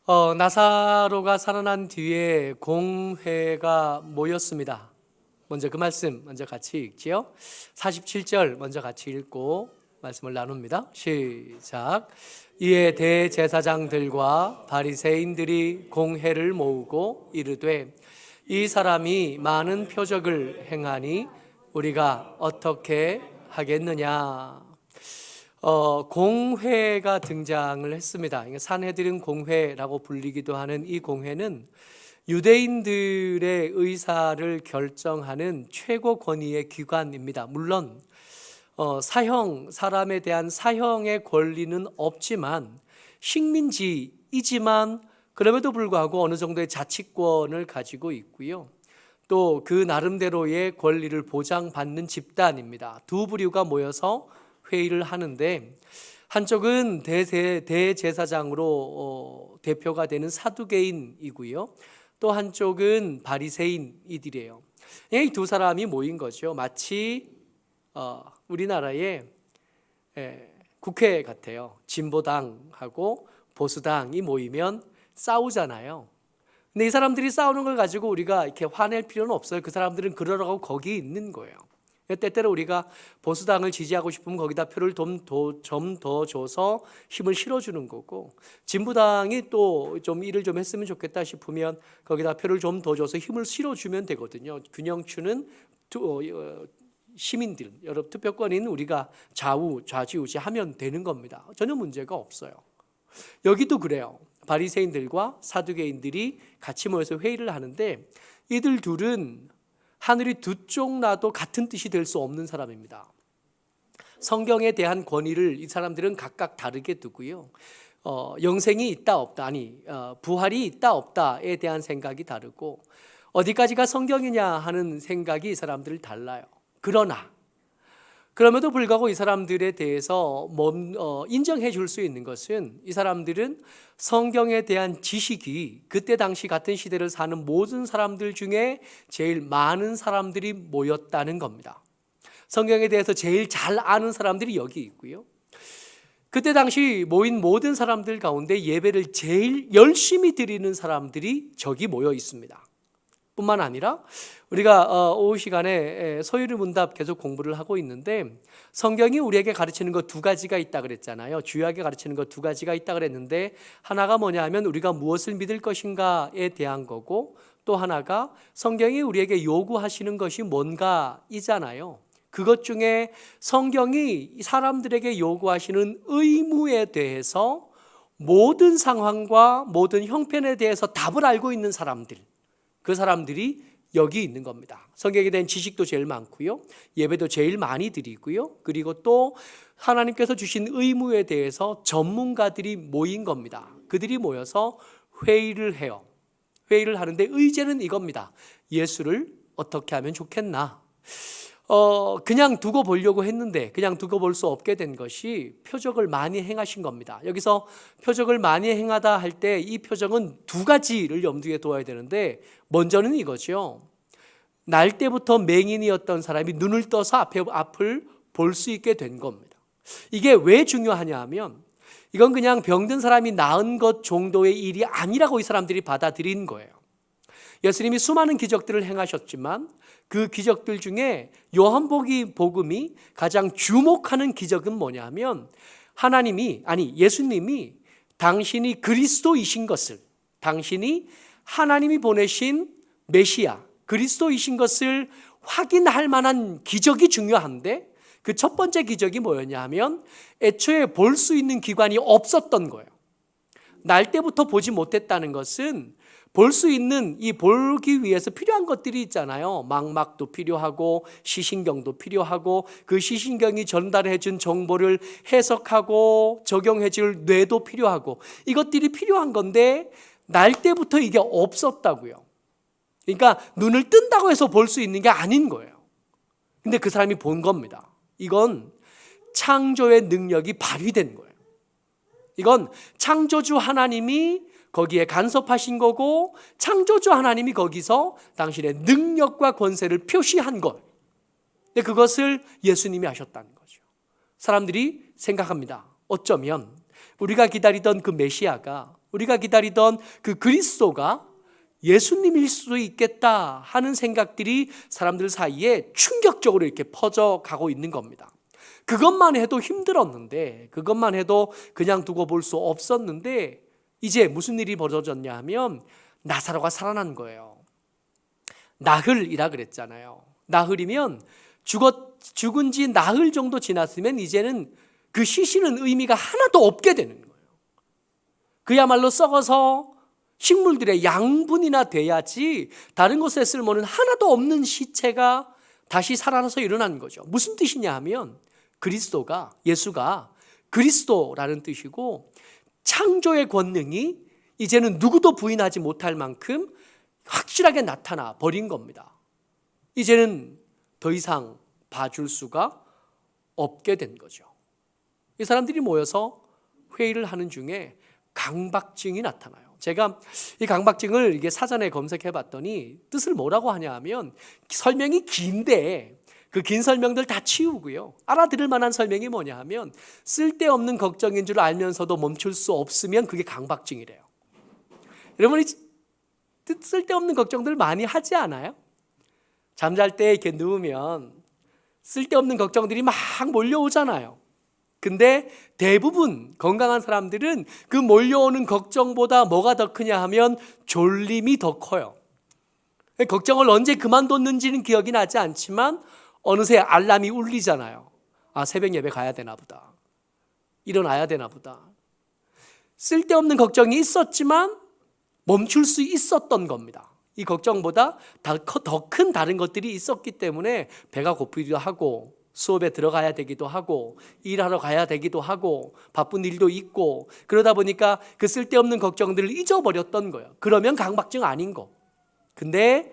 나사로가 살아난 뒤에 공회가 모였습니다. 먼저 그 말씀 먼저 같이 읽지요. 47절 먼저 같이 읽고 말씀을 나눕니다. 시작. 이에 대제사장들과 바리새인들이 공회를 모으고 이르되 이 사람이 많은 표적을 행하니 우리가 어떻게 하겠느냐. 공회가 등장을 했습니다. 산헤드린 공회라고 불리기도 하는 이 공회는 유대인들의 의사를 결정하는 최고 권위의 기관입니다. 물론 사람에 대한 사형의 권리는 없지만 식민지이지만 그럼에도 불구하고 어느 정도의 자치권을 가지고 있고요. 또 그 나름대로의 권리를 보장받는 집단입니다. 두 부류가 모여서 회의를 하는데 한쪽은 대제사장으로 대표가 되는 사두개인이고요. 또 한쪽은 바리새인이들이에요. 이 두 사람이 모인 거죠. 마치 우리나라의 국회 같아요. 진보당하고 보수당이 모이면 싸우잖아요. 근데 이 사람들이 싸우는 걸 가지고 우리가 이렇게 화낼 필요는 없어요. 그 사람들은 그러라고 거기 있는 거예요. 때때로 우리가 보수당을 지지하고 싶으면 거기다 표를 좀 더 줘서 힘을 실어주는 거고, 진보당이 또 좀 일을 좀 했으면 좋겠다 싶으면 거기다 표를 좀 더 줘서 힘을 실어주면 되거든요. 균형추는 시민들, 여러 투표권인 우리가 좌지우지하면 되는 겁니다. 전혀 문제가 없어요. 여기도 그래요. 바리새인들과 사두개인들이 같이 모여서 회의를 하는데 이들 둘은 하늘이 두 쪽 나도 같은 뜻이 될 수 없는 사람입니다. 성경에 대한 권위를 이 사람들은 각각 다르게 두고요. 영생이 있다 없다, 부활이 있다 없다에 대한 생각이 다르고 어디까지가 성경이냐 하는 생각이 이 사람들 달라요. 그럼에도 불구하고 이 사람들에 대해서 인정해 줄 수 있는 것은 이 사람들은 성경에 대한 지식이 그때 당시 같은 시대를 사는 모든 사람들 중에 제일 많은 사람들이 모였다는 겁니다. 성경에 대해서 제일 잘 아는 사람들이 여기 있고요. 그때 당시 모인 모든 사람들 가운데 예배를 제일 열심히 드리는 사람들이 저기 모여 있습니다. 뿐만 아니라 우리가 오후 시간에 소유리 문답 계속 공부를 하고 있는데 성경이 우리에게 가르치는 것 두 가지가 있다 그랬잖아요. 주요하게 가르치는 것 두 가지가 있다 그랬는데 하나가 뭐냐 하면 우리가 무엇을 믿을 것인가에 대한 거고, 또 하나가 성경이 우리에게 요구하시는 것이 뭔가이잖아요. 그것 중에 성경이 사람들에게 요구하시는 의무에 대해서 모든 상황과 모든 형편에 대해서 답을 알고 있는 사람들, 그 사람들이 여기 있는 겁니다. 성경에 대한 지식도 제일 많고요. 예배도 제일 많이 드리고요. 그리고 또 하나님께서 주신 의무에 대해서 전문가들이 모인 겁니다. 그들이 모여서 회의를 해요. 회의를 하는데 의제는 이겁니다. 예수를 어떻게 하면 좋겠나? 그냥 두고 보려고 했는데 그냥 두고 볼 수 없게 된 것이 표적을 많이 행하신 겁니다. 여기서 표적을 많이 행하다 할 때 이 표적은 두 가지를 염두에 둬야 되는데 먼저는 이거죠. 날 때부터 맹인이었던 사람이 눈을 떠서 앞을 볼 수 있게 된 겁니다. 이게 왜 중요하냐 하면 이건 그냥 병든 사람이 나은 것 정도의 일이 아니라고 이 사람들이 받아들인 거예요. 예수님이 수많은 기적들을 행하셨지만 그 기적들 중에 요한복음이 가장 주목하는 기적은 뭐냐면 예수님이 당신이 그리스도이신 것을, 당신이 하나님이 보내신 메시아 그리스도이신 것을 확인할 만한 기적이 중요한데 그 첫 번째 기적이 뭐였냐 하면 애초에 볼 수 있는 기관이 없었던 거예요. 날 때부터 보지 못했다는 것은 볼 수 있는 보기 위해서 필요한 것들이 있잖아요. 망막도 필요하고 시신경도 필요하고 그 시신경이 전달해 준 정보를 해석하고 적용해 줄 뇌도 필요하고 이것들이 필요한 건데 날 때부터 이게 없었다고요. 그러니까 눈을 뜬다고 해서 볼 수 있는 게 아닌 거예요. 근데 그 사람이 본 겁니다. 이건 창조의 능력이 발휘된 거예요. 이건 창조주 하나님이 거기에 간섭하신 거고 창조주 하나님이 거기서 당신의 능력과 권세를 표시한 것. 근데 그것을 예수님이 하셨다는 거죠. 사람들이 생각합니다. 어쩌면 우리가 기다리던 그 메시아가 우리가 기다리던 그 그리스도가 예수님일 수도 있겠다 하는 생각들이 사람들 사이에 충격적으로 이렇게 퍼져가고 있는 겁니다. 그것만 해도 힘들었는데, 그것만 해도 그냥 두고 볼 수 없었는데, 이제 무슨 일이 벌어졌냐 하면 나사로가 살아난 거예요. 나흘이라 그랬잖아요. 나흘이면 죽은 지 나흘 정도 지났으면 이제는 그 쉬시는 의미가 하나도 없게 되는 거예요. 그야말로 썩어서 식물들의 양분이나 돼야지 다른 곳에 쓸모는 하나도 없는 시체가 다시 살아나서 일어난 거죠. 무슨 뜻이냐 하면 그리스도가, 예수가 그리스도라는 뜻이고 창조의 권능이 이제는 누구도 부인하지 못할 만큼 확실하게 나타나 버린 겁니다. 이제는 더 이상 봐줄 수가 없게 된 거죠. 이 사람들이 모여서 회의를 하는 중에 강박증이 나타나요. 제가 이 강박증을 이게 사전에 검색해 봤더니 뜻을 뭐라고 하냐 하면 설명이 긴데 그 긴 설명들 다 치우고요. 알아들을 만한 설명이 뭐냐 하면 쓸데없는 걱정인 줄 알면서도 멈출 수 없으면 그게 강박증이래요. 여러분이 쓸데없는 걱정들 많이 하지 않아요? 잠잘 때 이렇게 누우면 쓸데없는 걱정들이 막 몰려오잖아요. 근데 대부분 건강한 사람들은 그 몰려오는 걱정보다 뭐가 더 크냐 하면 졸림이 더 커요. 걱정을 언제 그만뒀는지는 기억이 나지 않지만 어느새 알람이 울리잖아요. 아, 새벽 예배 가야 되나 보다. 일어나야 되나 보다. 쓸데없는 걱정이 있었지만 멈출 수 있었던 겁니다. 이 걱정보다 더 큰 다른 것들이 있었기 때문에 배가 고프기도 하고 수업에 들어가야 되기도 하고 일하러 가야 되기도 하고 바쁜 일도 있고 그러다 보니까 그 쓸데없는 걱정들을 잊어버렸던 거예요. 그러면 강박증 아닌 거. 근데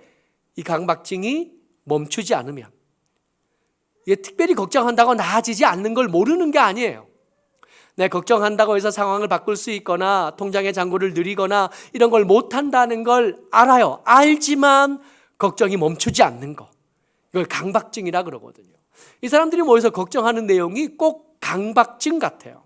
이 강박증이 멈추지 않으면 특별히 걱정한다고 나아지지 않는 걸 모르는 게 아니에요. 내 걱정한다고 해서 상황을 바꿀 수 있거나 통장의 잔고를 늘리거나 이런 걸 못한다는 걸 알아요. 알지만 걱정이 멈추지 않는 거. 이걸 강박증이라 그러거든요. 이 사람들이 모여서 걱정하는 내용이 꼭 강박증 같아요.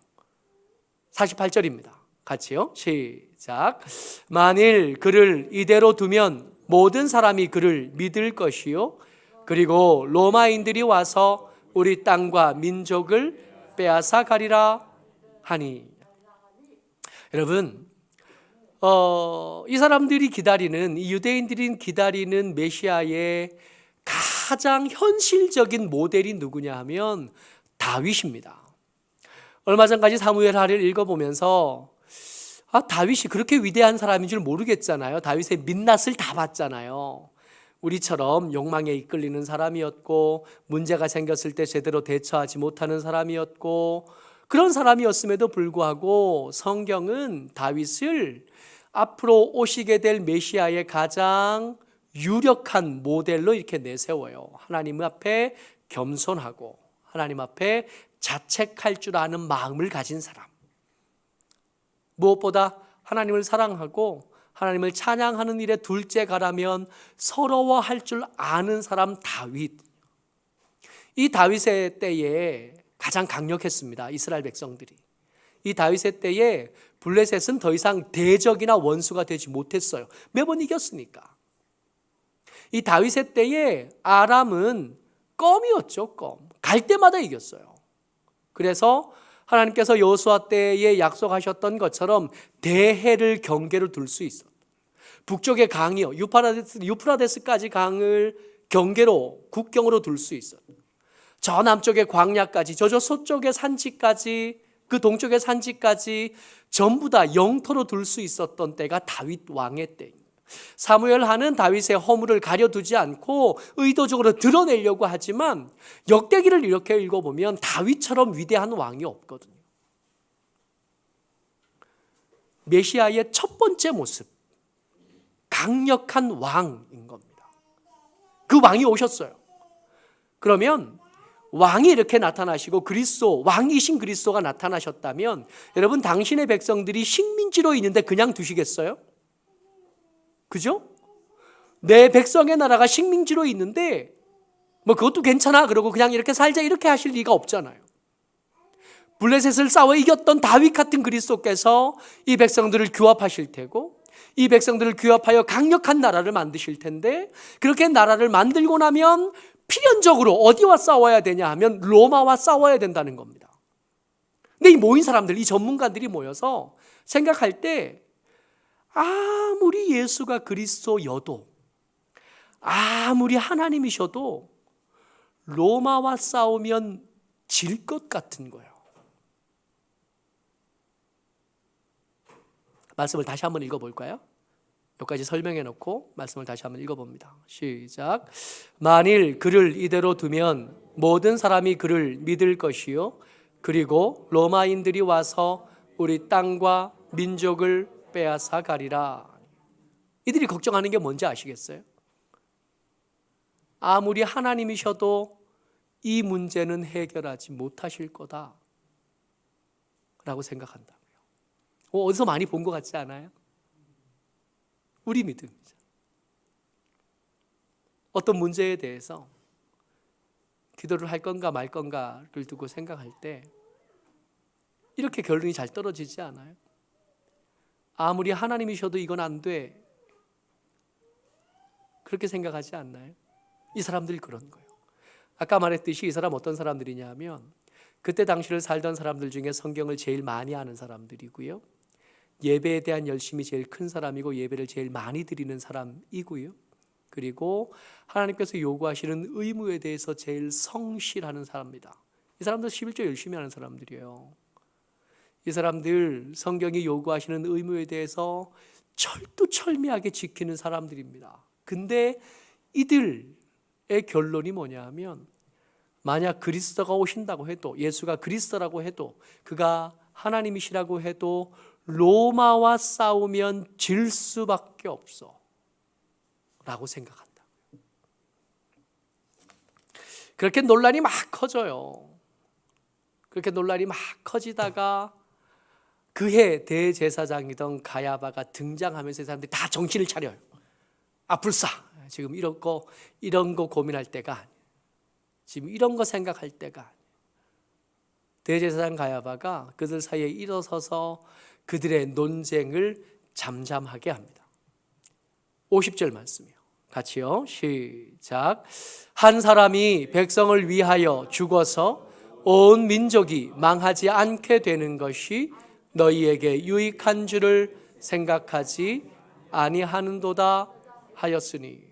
48절입니다. 같이요. 시작. 만일 그를 이대로 두면 모든 사람이 그를 믿을 것이요. 그리고 로마인들이 와서 우리 땅과 민족을 빼앗아 가리라 하니. 여러분, 이 사람들이 기다리는, 이 유대인들이 기다리는 메시아의 가장 현실적인 모델이 누구냐 하면 다윗입니다. 얼마 전까지 사무엘 하를 읽어보면서 다윗이 그렇게 위대한 사람인 줄 모르겠잖아요. 다윗의 민낯을 다 봤잖아요. 우리처럼 욕망에 이끌리는 사람이었고 문제가 생겼을 때 제대로 대처하지 못하는 사람이었고 그런 사람이었음에도 불구하고 성경은 다윗을 앞으로 오시게 될 메시아의 가장 유력한 모델로 이렇게 내세워요. 하나님 앞에 겸손하고 하나님 앞에 자책할 줄 아는 마음을 가진 사람. 무엇보다 하나님을 사랑하고 하나님을 찬양하는 일에 둘째 가라면 서러워할 줄 아는 사람 다윗. 이 다윗의 때에 가장 강력했습니다. 이스라엘 백성들이. 이 다윗의 때에 블레셋은 더 이상 대적이나 원수가 되지 못했어요. 매번 이겼으니까. 이 다윗의 때에 아람은 껌이었죠. 껌. 갈 때마다 이겼어요. 그래서 하나님께서 여호수아 때에 약속하셨던 것처럼 대해를 경계로 둘 수 있었어요. 북쪽의 강이요, 유프라데스까지 강을 경계로 국경으로 둘 수 있어요. 저 남쪽의 광야까지, 저 서쪽의 산지까지, 그 동쪽의 산지까지 전부 다 영토로 둘 수 있었던 때가 다윗 왕의 때입니다. 사무엘 하는 다윗의 허물을 가려두지 않고 의도적으로 드러내려고 하지만 역대기를 이렇게 읽어보면 다윗처럼 위대한 왕이 없거든요. 메시아의 첫 번째 모습, 강력한 왕인 겁니다. 그 왕이 오셨어요. 그러면 왕이 이렇게 나타나시고 그리스도, 왕이신 그리스도가 나타나셨다면 여러분 당신의 백성들이 식민지로 있는데 그냥 두시겠어요? 그죠? 내 백성의 나라가 식민지로 있는데 뭐 그것도 괜찮아 그러고 그냥 이렇게 살자 이렇게 하실 리가 없잖아요. 블레셋을 싸워 이겼던 다윗 같은 그리스도께서 이 백성들을 규합하실 테고, 이 백성들을 규합하여 강력한 나라를 만드실 텐데, 그렇게 나라를 만들고 나면 필연적으로 어디와 싸워야 되냐 하면 로마와 싸워야 된다는 겁니다. 근데 이 모인 사람들, 이 전문가들이 모여서 생각할 때 아무리 예수가 그리스도여도, 아무리 하나님이셔도 로마와 싸우면 질 것 같은 거예요. 말씀을 다시 한번 읽어볼까요? 여기까지 설명해 놓고 말씀을 다시 한번 읽어봅니다. 시작. 만일 그를 이대로 두면 모든 사람이 그를 믿을 것이요, 그리고 로마인들이 와서 우리 땅과 민족을 빼앗아 가리라. 이들이 걱정하는 게 뭔지 아시겠어요? 아무리 하나님이셔도 이 문제는 해결하지 못하실 거다 라고 생각한다고요. 어디서 많이 본 것 같지 않아요? 우리 믿음이죠. 어떤 문제에 대해서 기도를 할 건가 말 건가를 두고 생각할 때 이렇게 결론이 잘 떨어지지 않아요? 아무리 하나님이셔도 이건 안 돼, 그렇게 생각하지 않나요? 이 사람들이 그런 거예요. 아까 말했듯이 이 사람 어떤 사람들이냐 하면 그때 당시를 살던 사람들 중에 성경을 제일 많이 아는 사람들이고요, 예배에 대한 열심이 제일 큰 사람이고 예배를 제일 많이 드리는 사람이고요, 그리고 하나님께서 요구하시는 의무에 대해서 제일 성실하는 사람입니다. 이 사람들 11조 열심히 하는 사람들이에요. 이 사람들 성경이 요구하시는 의무에 대해서 철두철미하게 지키는 사람들입니다. 근데 이들의 결론이 뭐냐 하면, 만약 그리스도가 오신다고 해도, 예수가 그리스도라고 해도, 그가 하나님이시라고 해도 로마와 싸우면 질 수밖에 없어 라고 생각한다. 그렇게 논란이 막 커져요. 그렇게 논란이 막 커지다가 그해 대제사장이던 가야바가 등장하면서 사람들이 다 정신을 차려요. 아, 불사, 지금 이런 거 고민할 때가 아니에요. 지금 이런 거 생각할 때가 아니에요. 대제사장 가야바가 그들 사이에 일어서서 그들의 논쟁을 잠잠하게 합니다. 50절 말씀이요. 같이요. 시작. 한 사람이 백성을 위하여 죽어서 온 민족이 망하지 않게 되는 것이 너희에게 유익한 줄을 생각하지 아니하는도다 하였으니.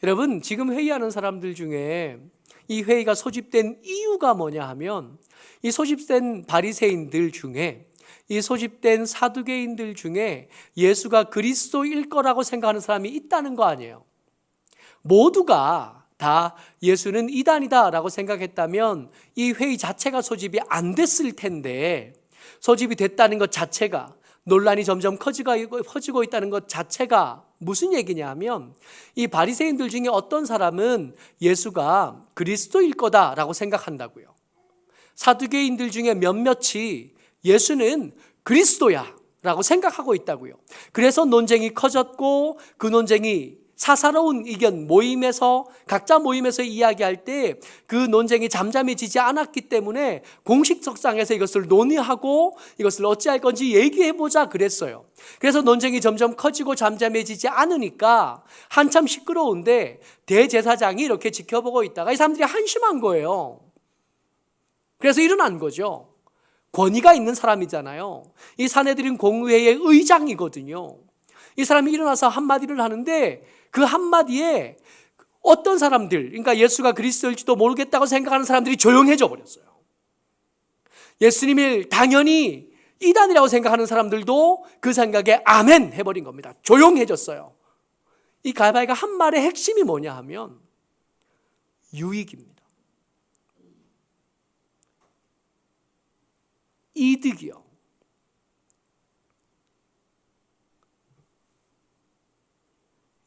여러분, 지금 회의하는 사람들 중에 이 회의가 소집된 이유가 뭐냐 하면, 이 소집된 바리새인들 중에, 이 소집된 사두개인들 중에 예수가 그리스도일 거라고 생각하는 사람이 있다는 거 아니에요. 모두가 다 예수는 이단이다 라고 생각했다면 이 회의 자체가 소집이 안 됐을 텐데, 소집이 됐다는 것 자체가, 논란이 점점 커지고 있다는 것 자체가 무슨 얘기냐 하면, 이 바리새인들 중에 어떤 사람은 예수가 그리스도일 거다라고 생각한다고요. 사두개인들 중에 몇몇이 예수는 그리스도야 라고 생각하고 있다고요. 그래서 논쟁이 커졌고, 그 논쟁이 사사로운 의견 모임에서, 각자 모임에서 이야기할 때 그 논쟁이 잠잠해지지 않았기 때문에 공식석상에서 이것을 논의하고 이것을 어찌할 건지 얘기해보자 그랬어요. 그래서 논쟁이 점점 커지고 잠잠해지지 않으니까 한참 시끄러운데 대제사장이 이렇게 지켜보고 있다가 이 사람들이 한심한 거예요. 그래서 일어난 거죠. 권위가 있는 사람이잖아요. 이 산헤드린 공회의 의장이거든요. 이 사람이 일어나서 한마디를 하는데 그 한마디에 어떤 사람들, 그러니까 예수가 그리스도일지도 모르겠다고 생각하는 사람들이 조용해져 버렸어요. 예수님을 당연히 이단이라고 생각하는 사람들도 그 생각에 아멘 해버린 겁니다. 조용해졌어요. 이 가야바가 한 말의 핵심이 뭐냐 하면 유익입니다. 이득이요.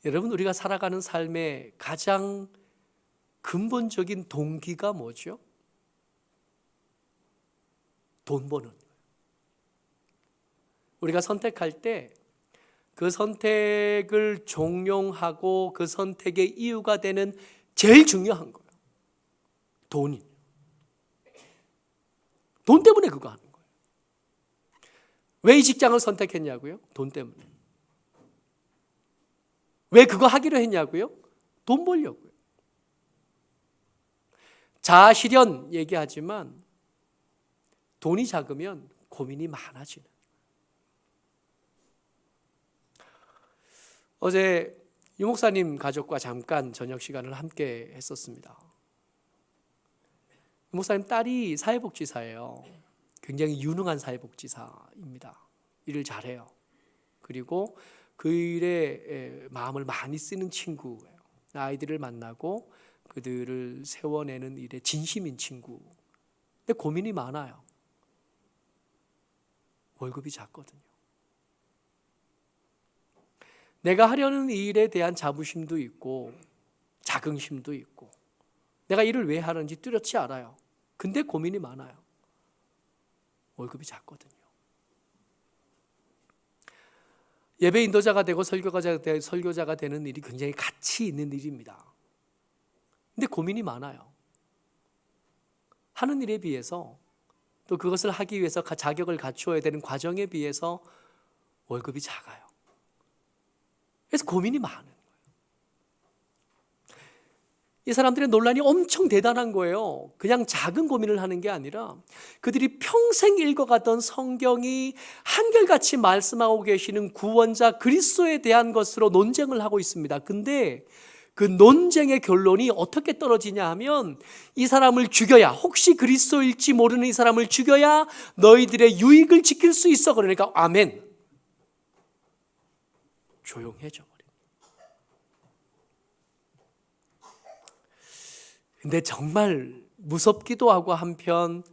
여러분, 우리가 살아가는 삶의 가장 근본적인 동기가 뭐죠? 돈 버는 거예요. 우리가 선택할 때 그 선택을 종용하고 그 선택의 이유가 되는 제일 중요한 거예요. 돈이. 돈 때문에 그거 하는 거예요. 왜 이 직장을 선택했냐고요? 돈 때문에. 왜 그거 하기로 했냐고요? 돈 벌려고요. 자아실현 얘기하지만 돈이 작으면 고민이 많아지는. 어제 유 목사님 가족과 잠깐 저녁 시간을 함께 했었습니다. 유 목사님 딸이 사회복지사예요. 굉장히 유능한 사회복지사입니다. 일을 잘해요. 그리고 그 일에 마음을 많이 쓰는 친구예요. 아이들을 만나고 그들을 세워내는 일에 진심인 친구. 근데 고민이 많아요. 월급이 작거든요. 내가 하려는 이 일에 대한 자부심도 있고 자긍심도 있고 내가 일을 왜 하는지 뚜렷이 알아요. 근데 고민이 많아요. 월급이 작거든요. 예배 인도자가 되고 설교자가 되는 일이 굉장히 가치 있는 일입니다. 근데 고민이 많아요. 하는 일에 비해서 또 그것을 하기 위해서 자격을 갖추어야 되는 과정에 비해서 월급이 작아요. 그래서 고민이 많은 거예요. 이 사람들의 논란이 엄청 대단한 거예요. 그냥 작은 고민을 하는 게 아니라 그들이 평생 읽어가던 성경이 한결같이 말씀하고 계시는 구원자 그리스도에 대한 것으로 논쟁을 하고 있습니다. 근데 그 논쟁의 결론이 어떻게 떨어지냐 하면 이 사람을 죽여야, 혹시 그리스도일지 모르는 이 사람을 죽여야 너희들의 유익을 지킬 수 있어. 그러니까 아멘. 조용해져 버립니다. 근데 정말 무섭기도 하고 한편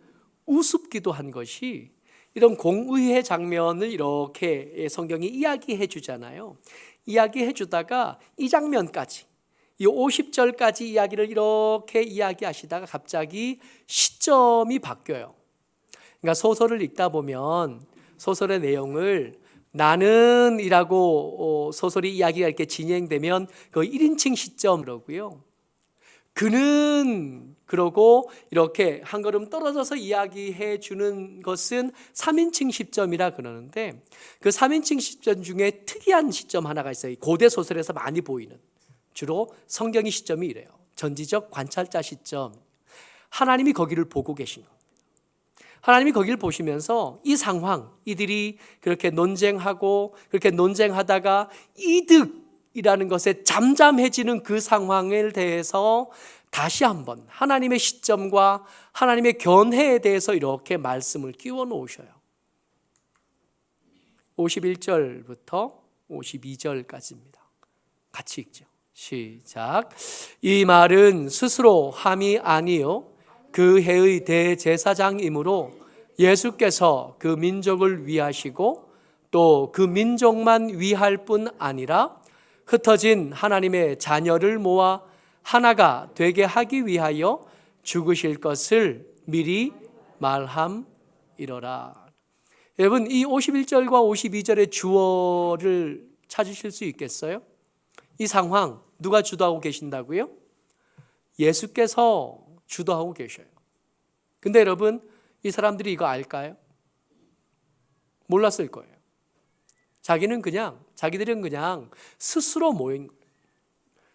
우습기도 한 것이 이런 공의회 장면을 이렇게 성경이 이야기해 주잖아요. 이야기해 주다가 이 장면까지, 이 50절까지 이야기를 이렇게 이야기하시다가 갑자기 시점이 바뀌어요. 그러니까 소설을 읽다 보면 소설의 내용을 나는 이라고 소설이 이야기가 이렇게 진행되면 그 1인칭 시점이라고요. 그는 그러고 이렇게 한 걸음 떨어져서 이야기해 주는 것은 3인칭 시점이라 그러는데 그 3인칭 시점 중에 특이한 시점 하나가 있어요. 고대 소설에서 많이 보이는, 주로 성경의 시점이 이래요. 전지적 관찰자 시점. 하나님이 거기를 보고 계신 겁니다. 하나님이 거기를 보시면서 이 상황, 이들이 그렇게 논쟁하고 그렇게 논쟁하다가 이득이라는 것에 잠잠해지는 그 상황에 대해서 다시 한번 하나님의 시점과 하나님의 견해에 대해서 이렇게 말씀을 끼워 놓으셔요. 51절부터 52절까지입니다. 같이 읽죠. 시작. 이 말은 스스로 함이 아니요 그 해의 대제사장이므로 예수께서 그 민족을 위하시고 또 그 민족만 위할 뿐 아니라 흩어진 하나님의 자녀를 모아 하나가 되게 하기 위하여 죽으실 것을 미리 말함이로라. 여러분, 이 51절과 52절의 주어를 찾으실 수 있겠어요? 이 상황 누가 주도하고 계신다고요? 예수께서 주도하고 계셔요. 근데 여러분, 이 사람들이 이거 알까요? 몰랐을 거예요. 자기들은 그냥 스스로 모인 거예요.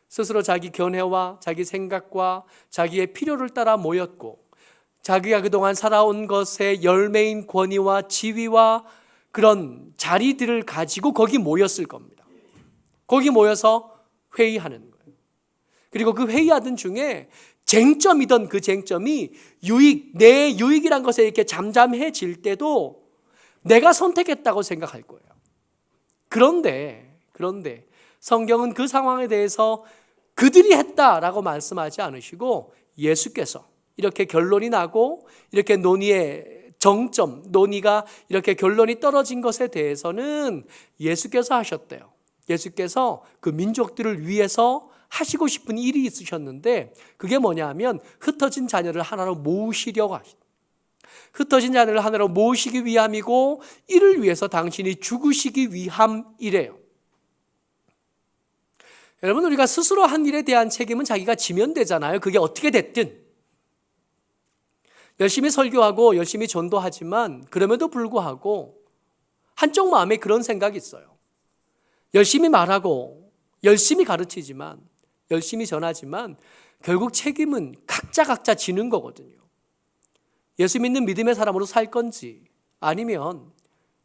스스로 자기 견해와 자기 생각과 자기의 필요를 따라 모였고 자기가 그동안 살아온 것의 열매인 권위와 지위와 그런 자리들을 가지고 거기 모였을 겁니다. 거기 모여서 회의하는 거예요. 그리고 그 회의하던 중에 쟁점이던 그 쟁점이 내 유익이란 것에 이렇게 잠잠해질 때도 내가 선택했다고 생각할 거예요. 그런데 성경은 그 상황에 대해서 그들이 했다라고 말씀하지 않으시고 예수께서 이렇게 결론이 나고 이렇게 논의의 정점, 논의가 이렇게 결론이 떨어진 것에 대해서는 예수께서 하셨대요. 예수께서 그 민족들을 위해서 하시고 싶은 일이 있으셨는데 그게 뭐냐면 흩어진 자녀를 하나로 모으시려고 하시다. 흩어진 자녀를 하나로 모으시기 위함이고 이를 위해서 당신이 죽으시기 위함이래요. 여러분, 우리가 스스로 한 일에 대한 책임은 자기가 지면 되잖아요. 그게 어떻게 됐든. 열심히 설교하고 열심히 전도하지만 그럼에도 불구하고 한쪽 마음에 그런 생각이 있어요. 열심히 말하고 열심히 가르치지만 열심히 전하지만 결국 책임은 각자 지는 거거든요. 예수 믿는 믿음의 사람으로 살 건지 아니면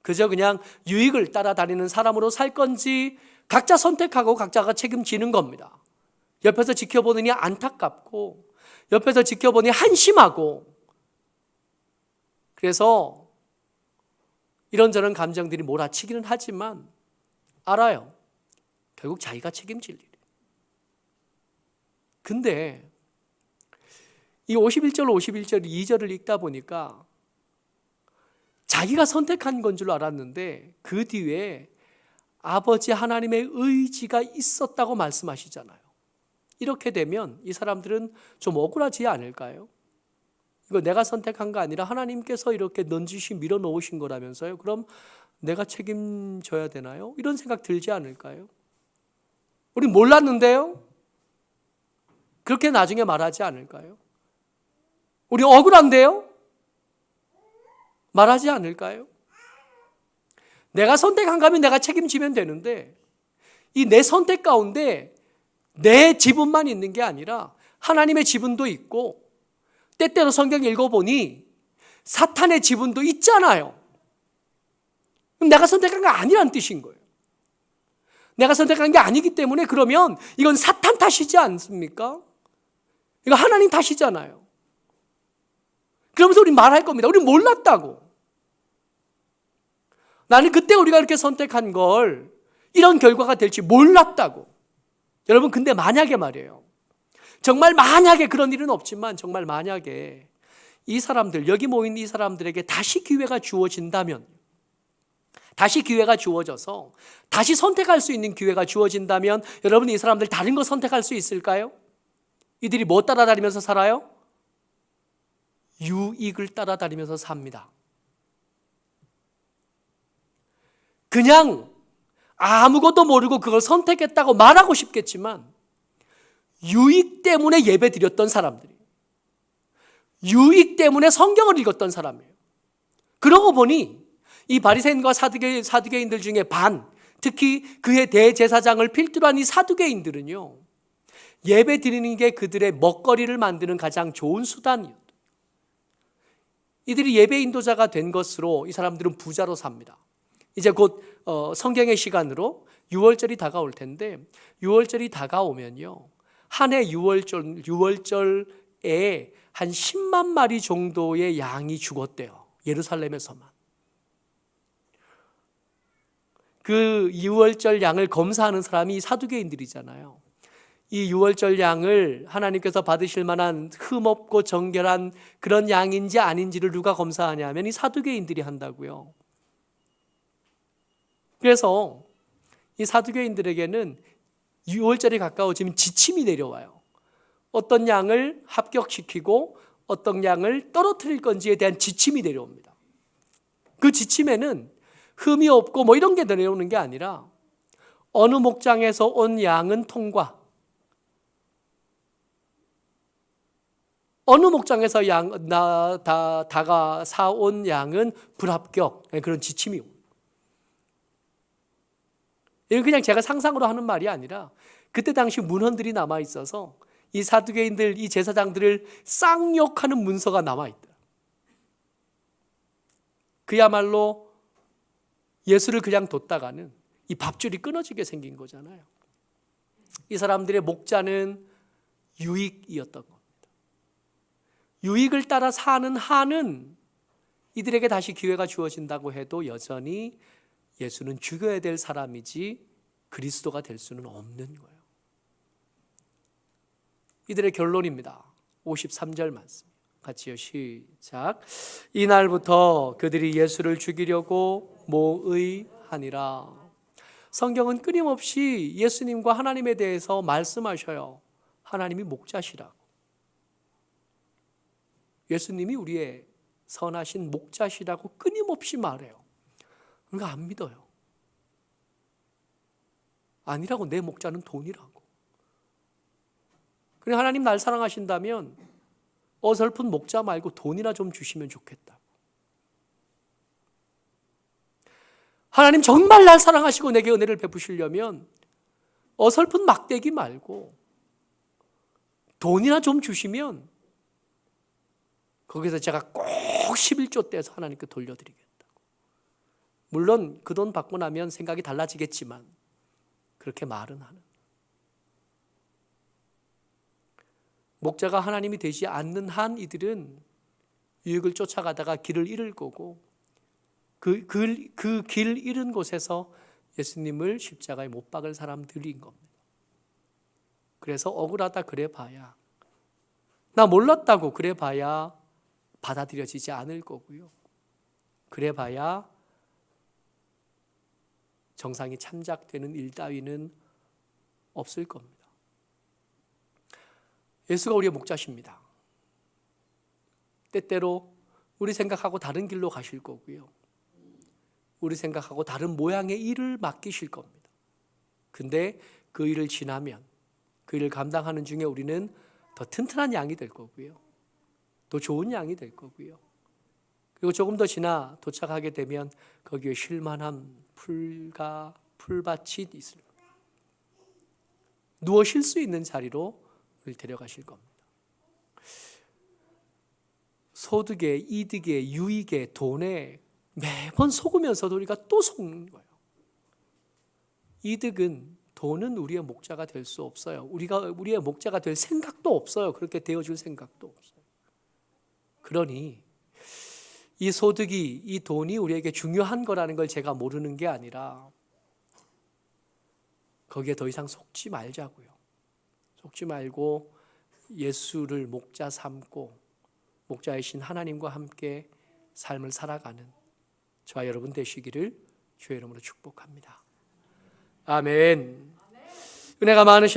그저 그냥 유익을 따라다니는 사람으로 살 건지 각자 선택하고 각자가 책임지는 겁니다. 옆에서 지켜보느니 안타깝고 옆에서 지켜보니 한심하고 그래서 이런저런 감정들이 몰아치기는 하지만 알아요. 결국 자기가 책임질 일이에요. 근데 이 51절 2절을 읽다 보니까 자기가 선택한 건 줄 알았는데 그 뒤에 아버지 하나님의 의지가 있었다고 말씀하시잖아요. 이렇게 되면 이 사람들은 좀 억울하지 않을까요? 이거 내가 선택한 거 아니라 하나님께서 이렇게 넌지시 밀어놓으신 거라면서요. 그럼 내가 책임져야 되나요? 이런 생각 들지 않을까요? 우리 몰랐는데요? 그렇게 나중에 말하지 않을까요? 우리 억울한데요? 말하지 않을까요? 내가 선택한 거면 내가 책임지면 되는데 이 내 선택 가운데 내 지분만 있는 게 아니라 하나님의 지분도 있고 때때로 성경 읽어보니 사탄의 지분도 있잖아요. 그럼 내가 선택한 게 아니란 뜻인 거예요. 내가 선택한 게 아니기 때문에 그러면 이건 사탄 탓이지 않습니까? 이거 하나님 탓이잖아요. 그러면서 우리 말할 겁니다. 우리 몰랐다고. 나는 그때 우리가 이렇게 선택한 걸 이런 결과가 될지 몰랐다고. 여러분 근데 만약에 말이에요. 정말 만약에 그런 일은 없지만 정말 만약에 이 사람들 여기 모인 이 사람들에게 다시 기회가 주어진다면 다시 기회가 주어져서 다시 선택할 수 있는 기회가 주어진다면 여러분 이 사람들 다른 거 선택할 수 있을까요? 이들이 뭐 따라다니면서 살아요? 유익을 따라다니면서 삽니다. 그냥 아무것도 모르고 그걸 선택했다고 말하고 싶겠지만 유익 때문에 예배 드렸던 사람들이 유익 때문에 성경을 읽었던 사람이에요. 그러고 보니 이 바리새인과 사두개인들 중에 특히 그의 대제사장을 필두로 한 이 사두개인들은요 예배 드리는 게 그들의 먹거리를 만드는 가장 좋은 수단이었어요. 이들이 예배 인도자가 된 것으로 이 사람들은 부자로 삽니다. 이제 곧 성경의 시간으로 유월절이 다가올 텐데 유월절이 다가오면요 한 해 유월절에 한 10만 마리 정도의 양이 죽었대요. 예루살렘에서만. 그 유월절 양을 검사하는 사람이 사두개인들이잖아요. 이 유월절 양을 하나님께서 받으실 만한 흠없고 정결한 그런 양인지 아닌지를 누가 검사하냐면 이 사두개인들이 한다고요. 그래서 이 사두개인들에게는 유월절이 가까워지면 지침이 내려와요. 어떤 양을 합격시키고 어떤 양을 떨어뜨릴 건지에 대한 지침이 내려옵니다. 그 지침에는 흠이 없고 뭐 이런 게 내려오는 게 아니라 어느 목장에서 온 양은 통과, 어느 목장에서 다가 사온 양은 불합격, 그런 지침이 옵니다. 이건 그냥 제가 상상으로 하는 말이 아니라 그때 당시 문헌들이 남아있어서 이 사두개인들, 이 제사장들을 쌍욕하는 문서가 남아있다. 그야말로 예수를 그냥 뒀다가는 이 밥줄이 끊어지게 생긴 거잖아요. 이 사람들의 목자는 유익이었던 겁니다. 유익을 따라 사는 한은 이들에게 다시 기회가 주어진다고 해도 여전히 예수는 죽여야 될 사람이지 그리스도가 될 수는 없는 거예요. 이들의 결론입니다. 53절 말씀 같이요. 시작. 이날부터 그들이 예수를 죽이려고 모의하니라. 성경은 끊임없이 예수님과 하나님에 대해서 말씀하셔요. 하나님이 목자시라고. 예수님이 우리의 선하신 목자시라고 끊임없이 말해요. 그러니까 안 믿어요. 아니라고, 내 목자는 돈이라고. 그래, 하나님 날 사랑하신다면 어설픈 목자 말고 돈이나 좀 주시면 좋겠다. 하나님 정말 날 사랑하시고 내게 은혜를 베푸시려면 어설픈 막대기 말고 돈이나 좀 주시면 거기서 제가 꼭 11조 떼서 하나님께 돌려드리겠다고. 물론 그 돈 받고 나면 생각이 달라지겠지만 그렇게 말은 하는. 목자가 하나님이 되지 않는 한 이들은 유익을 쫓아가다가 길을 잃을 거고 그 길 잃은 곳에서 예수님을 십자가에 못 박을 사람들인 겁니다. 그래서 억울하다 그래 봐야, 나 몰랐다고 그래 봐야 받아들여지지 않을 거고요. 그래 봐야 정상이 참작되는 일 따위는 없을 겁니다. 예수가 우리의 목자십니다. 때때로 우리 생각하고 다른 길로 가실 거고요. 우리 생각하고 다른 모양의 일을 맡기실 겁니다. 근데 그 일을 지나면, 그 일을 감당하는 중에 우리는 더 튼튼한 양이 될 거고요. 더 좋은 양이 될 거고요. 그리고 조금 더 지나 도착하게 되면 거기에 쉴만한 풀밭이 있을 겁니다. 누워 쉴 수 있는 자리로 우리를 데려가실 겁니다. 소득에, 이득에, 유익에, 돈에 매번 속으면서도 우리가 또 속는 거예요. 이득은, 돈은 우리의 목자가 될 수 없어요. 우리의 목자가 될 생각도 없어요. 그렇게 되어줄 생각도 없어요. 그러니 이 소득이, 이 돈이 우리에게 중요한 거라는 걸 제가 모르는 게 아니라 거기에 더 이상 속지 말자고요. 속지 말고 예수를 목자 삼고 목자이신 하나님과 함께 삶을 살아가는 저와 여러분 되시기를 주의 이름으로 축복합니다. 아멘. 은혜가 많으신